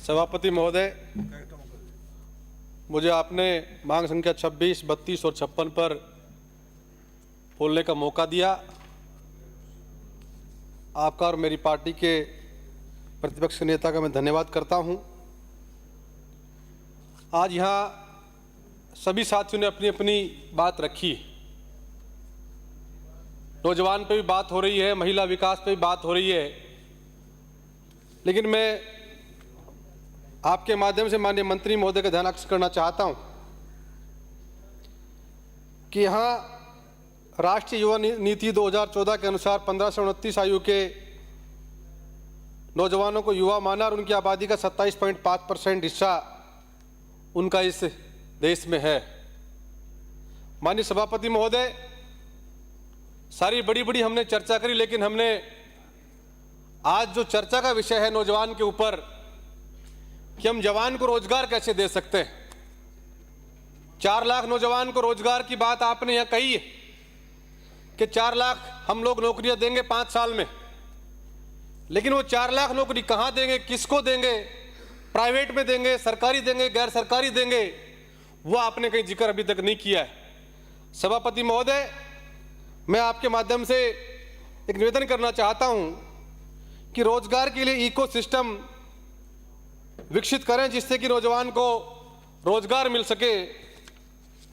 सभापति महोदय, मुझे आपने मांग संख्या 26, 32 और 56 पर बोलने का मौका दिया। आपका और मेरी पार्टी के प्रतिपक्ष नेता का मैं धन्यवाद करता हूं। आज यहाँ सभी साथियों ने अपनी अपनी बात रखी। नौजवान पे भी बात हो रही है, महिला विकास पे भी बात हो रही है, लेकिन मैं आपके माध्यम से माननीय मंत्री महोदय का ध्यान आकर्षित करना चाहता हूं कि यहाँ राष्ट्रीय युवा नीति 2014 के अनुसार 15 से 29 आयु के नौजवानों को युवा माना और उनकी आबादी का 27.5% हिस्सा उनका इस देश में है। माननीय सभापति महोदय, सारी बड़ी बड़ी हमने चर्चा करी, लेकिन हमने आज जो चर्चा का विषय है नौजवान के ऊपर कि हम जवान को रोजगार कैसे दे सकते हैं। 4 लाख नौजवान को रोजगार की बात आपने यहाँ कही है कि 4 लाख हम लोग नौकरियां देंगे 5 साल में, लेकिन वो 4 लाख नौकरी कहाँ देंगे, किसको देंगे, प्राइवेट में देंगे, सरकारी देंगे, गैर सरकारी देंगे, वो आपने कहीं जिक्र अभी तक नहीं किया है। सभापति महोदय, मैं आपके माध्यम से एक निवेदन करना चाहता हूं कि रोजगार के लिए इकोसिस्टम विकसित करें जिससे कि नौजवान को रोजगार मिल सके।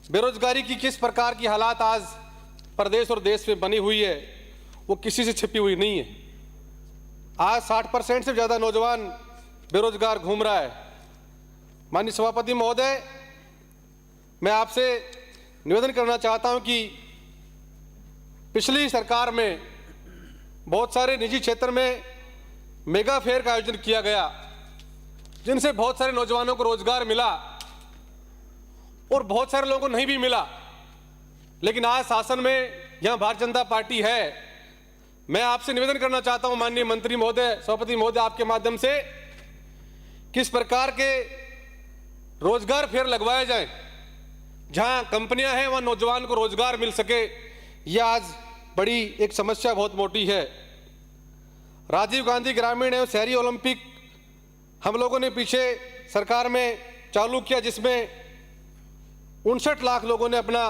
बेरोजगारी की किस प्रकार की हालात आज प्रदेश और देश में बनी हुई है वो किसी से छिपी हुई नहीं है। आज 60% से ज़्यादा नौजवान बेरोजगार घूम रहा है। माननीय सभापति महोदय, मैं आपसे निवेदन करना चाहता हूं कि पिछली सरकार में बहुत सारे निजी क्षेत्र में मेगा फेयर का आयोजन किया गया जिनसे बहुत सारे नौजवानों को रोजगार मिला और बहुत सारे लोगों को नहीं भी मिला। लेकिन आज शासन में यहाँ भारतीय जनता पार्टी है। मैं आपसे निवेदन करना चाहता हूं माननीय मंत्री महोदय, सभापति महोदय, आपके माध्यम से किस प्रकार के रोजगार फेयर लगवाए जाएं जहां कंपनियां हैं वहां नौजवान को रोजगार मिल सके। यह आज बड़ी एक समस्या बहुत मोटी है। राजीव गांधी ग्रामीण एवं शहरी ओलंपिक हम लोगों ने पीछे सरकार में चालू किया जिसमें 59 लाख लोगों ने अपना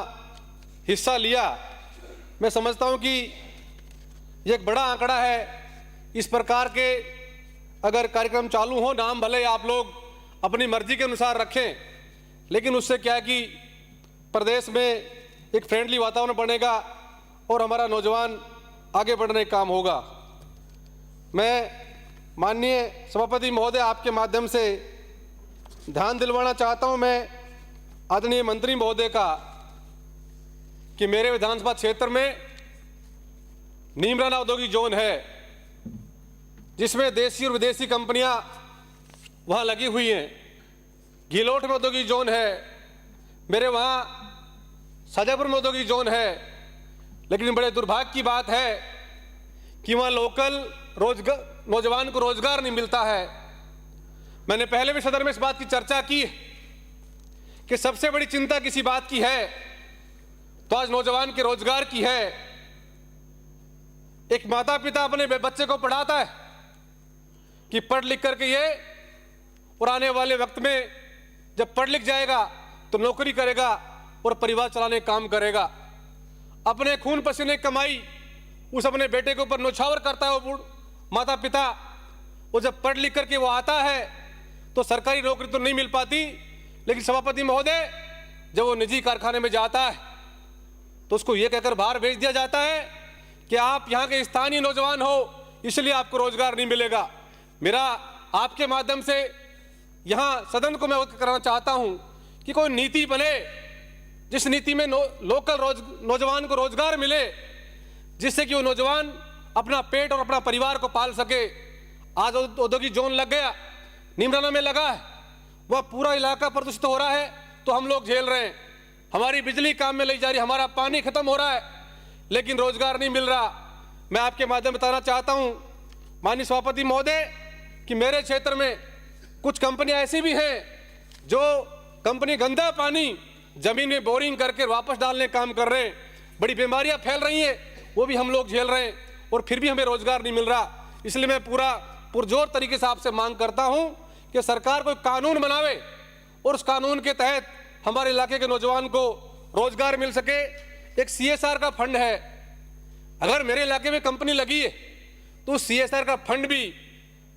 हिस्सा लिया। मैं समझता हूं कि यह एक बड़ा आंकड़ा है। इस प्रकार के अगर कार्यक्रम चालू हो, नाम भले आप लोग अपनी मर्जी के अनुसार रखें, लेकिन उससे क्या है कि प्रदेश में एक फ्रेंडली वातावरण बनेगा और हमारा नौजवान आगे बढ़ने का काम होगा। मैं माननीय सभापति महोदय आपके माध्यम से ध्यान दिलवाना चाहता हूं मैं आदरणीय मंत्री महोदय का कि मेरे विधानसभा क्षेत्र में नीमराना औद्योगिक जोन है जिसमें देशी और विदेशी कंपनियां वहां लगी हुई हैं। घिलोट में औद्योगिक जोन है, मेरे वहां शाजापुर में औद्योगिक जोन है, लेकिन बड़े दुर्भाग्य की बात है कि वहां लोकल नौजवान को रोजगार नहीं मिलता है। मैंने पहले भी सदन में इस बात की चर्चा की कि सबसे बड़ी चिंता किसी बात की है तो आज नौजवान के रोजगार की है। एक माता पिता अपने बच्चे को पढ़ाता है कि पढ़ लिख करके ये और आने वाले वक्त में जब पढ़ लिख जाएगा तो नौकरी करेगा और परिवार चलाने का काम करेगा। अपने खून पसीने कमाई उस अपने बेटे के ऊपर न्यौछावर करता है वो माता पिता। वो जब पढ़ लिख करके वो आता है तो सरकारी नौकरी तो नहीं मिल पाती, लेकिन सभापति महोदय जब वो निजी कारखाने में जाता है तो उसको ये कहकर बाहर भेज दिया जाता है कि आप यहाँ के स्थानीय नौजवान हो इसलिए आपको रोजगार नहीं मिलेगा। मेरा आपके माध्यम से यहाँ सदन को मैं अवगत कराना चाहता हूँ कि कोई नीति बने जिस नीति में लोकल नौजवान को रोजगार मिले जिससे कि वो नौजवान अपना पेट और अपना परिवार को पाल सके। आज औद्योगिक जोन लग गया, नीमराना में लगा है, वह पूरा इलाका प्रदूषित हो रहा है तो हम लोग झेल रहे हैं। हमारी बिजली काम में लाई जा रही, हमारा पानी खत्म हो रहा है, लेकिन रोजगार नहीं मिल रहा। मैं आपके माध्यम बताना चाहता हूं माननीय सभापति महोदय कि मेरे क्षेत्र में कुछ कंपनियां ऐसी भी हैं जो कंपनी गंदा पानी जमीन में बोरिंग करके वापस डालने का काम कर रहे हैं। बड़ी बीमारियां फैल रही हैं, वो भी हम लोग झेल रहे हैं और फिर भी हमें रोजगार नहीं मिल रहा। इसलिए मैं पूरा पुरजोर तरीके से आपसे मांग करता हूं कि सरकार कोई कानून बनावे और उस कानून के तहत हमारे इलाके के नौजवान को रोजगार मिल सके। एक CSR का फंड है, अगर मेरे इलाके में कंपनी लगी है तो CSR का फंड भी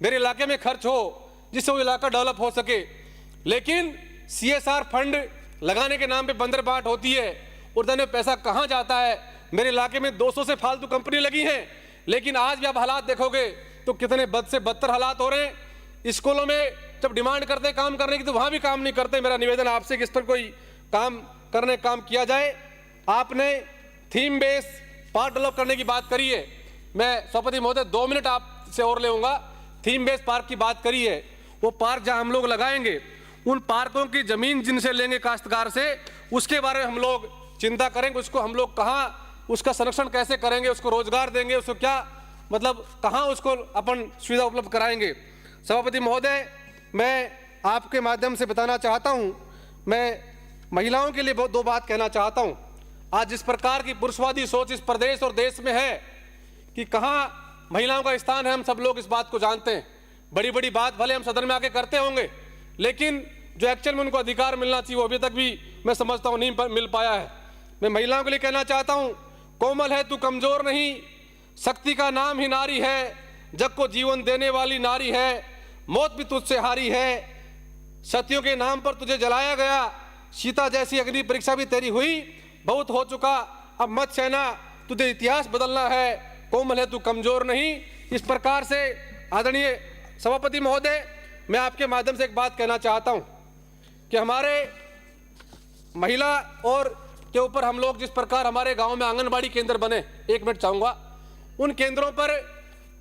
मेरे इलाके में खर्च हो जिससे वो इलाका डेवलप हो सके। लेकिन CSR फंड लगाने के नाम पे बंदरबाट होती है, उधर में पैसा कहाँ जाता है। मेरे इलाके में 200 से फालतू कंपनी लगी हैं, लेकिन आज भी आप हालात देखोगे तो कितने बद से बदतर हालात हो रहे हैं। स्कूलों में जब डिमांड करते काम करने की तो वहां भी काम नहीं करते। मेरा निवेदन आपसे कि इस पर कोई काम किया जाए। आपने थीम बेस पार्क डेवलप करने की बात करी है, मैं सभापति महोदय 2 मिनट आपसे और लेऊंगा। थीम बेस पार्क की बात करी है, वो पार्क जहां हम लोग लगाएंगे उन पार्कों की जमीन जिनसे लेंगे काश्तकार से, उसके बारे में हम लोग चिंता करेंगे। उसको हम लोग कहाँ उसका संरक्षण कैसे करेंगे, उसको रोजगार देंगे, उसको क्या मतलब कहाँ उसको अपन सुविधा उपलब्ध कराएंगे। सभापति महोदय, मैं आपके माध्यम से बताना चाहता हूं, मैं महिलाओं के लिए 2 बात कहना चाहता हूं। आज जिस प्रकार की पुरुषवादी सोच इस प्रदेश और देश में है कि कहाँ महिलाओं का स्थान है, हम सब लोग इस बात को जानते हैं। बड़ी बड़ी बात भले हम सदन में आके करते होंगे, लेकिन जो एक्चुअल में उनको अधिकार मिलना चाहिए वो अभी तक भी मैं समझता हूँ नहीं मिल पाया है। मैं महिलाओं के लिए कहना चाहता हूँ, कोमल है तू कमजोर नहीं, शक्ति का नाम ही नारी है, जग को जीवन देने वाली नारी है, मौत भी तुझसे हारी है, सतियों के नाम पर तुझे जलाया गया, सीता जैसी अग्नि परीक्षा भी तेरी हुई, बहुत हो चुका अब मत सहना, तुझे इतिहास बदलना है, कोमल है तू कमजोर नहीं। इस प्रकार से आदरणीय सभापति महोदय, मैं आपके माध्यम से एक बात कहना चाहता हूं कि हमारे महिला और के ऊपर हम लोग जिस प्रकार हमारे गांव में आंगनबाड़ी केंद्र बने, 1 मिनट चाहूंगा, उन केंद्रों पर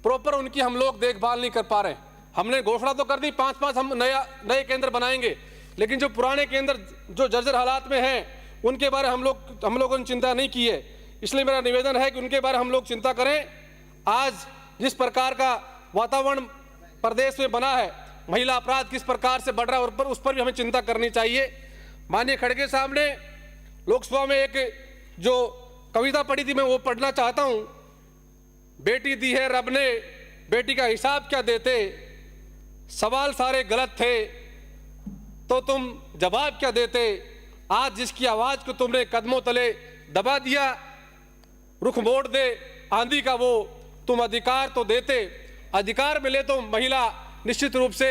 प्रॉपर उनकी हम लोग देखभाल नहीं कर पा रहे। हमने घोषणा तो कर दी 5-5 हम नए केंद्र बनाएंगे, लेकिन जो पुराने केंद्र जो जर्जर हालात में हैं उनके बारे हम लोगों ने चिंता नहीं की है। इसलिए मेरा निवेदन है कि उनके बारे हम लोग चिंता करें। आज जिस प्रकार का वातावरण प्रदेश में बना है, महिला अपराध किस प्रकार से बढ़ रहा है और उस पर भी हमें चिंता करनी चाहिए। माननीय खड़गे साहब ने लोकसभा में एक जो कविता पढ़ी थी, मैं वो पढ़ना चाहता हूं। बेटी दी है रब ने, बेटी का हिसाब क्या देते, सवाल सारे गलत थे तो तुम जवाब क्या देते, आज जिसकी आवाज को तुमने कदमों तले दबा दिया, रुख मोड़ दे आंधी का वो तुम अधिकार तो देते। अधिकार मिले तो महिला निश्चित रूप से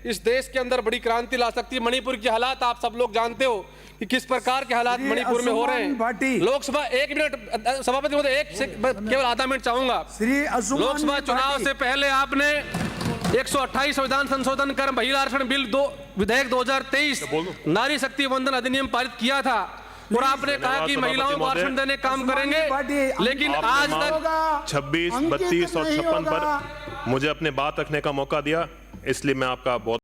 इस देश के अंदर बड़ी क्रांति ला सकती है। मणिपुर के हालात आप सब लोग जानते हो कि किस प्रकार के हालात मणिपुर में हो रहे हैं। लोकसभा 1 मिनट सभापति महोदय, केवल आधा मिनट चाहूंगा। लोकसभा चुनाव से पहले आपने 128 संविधान संशोधन कर महिला आरक्षण बिल विधेयक 2023 नारी शक्ति वंदन अधिनियम पारित किया था और आपने कहा कि महिलाओं को आरक्षण देने काम करेंगे, लेकिन आज तक 26, 32 और 56 पर मुझे अपने बात रखने का मौका दिया, इसलिए मैं आपका बहुत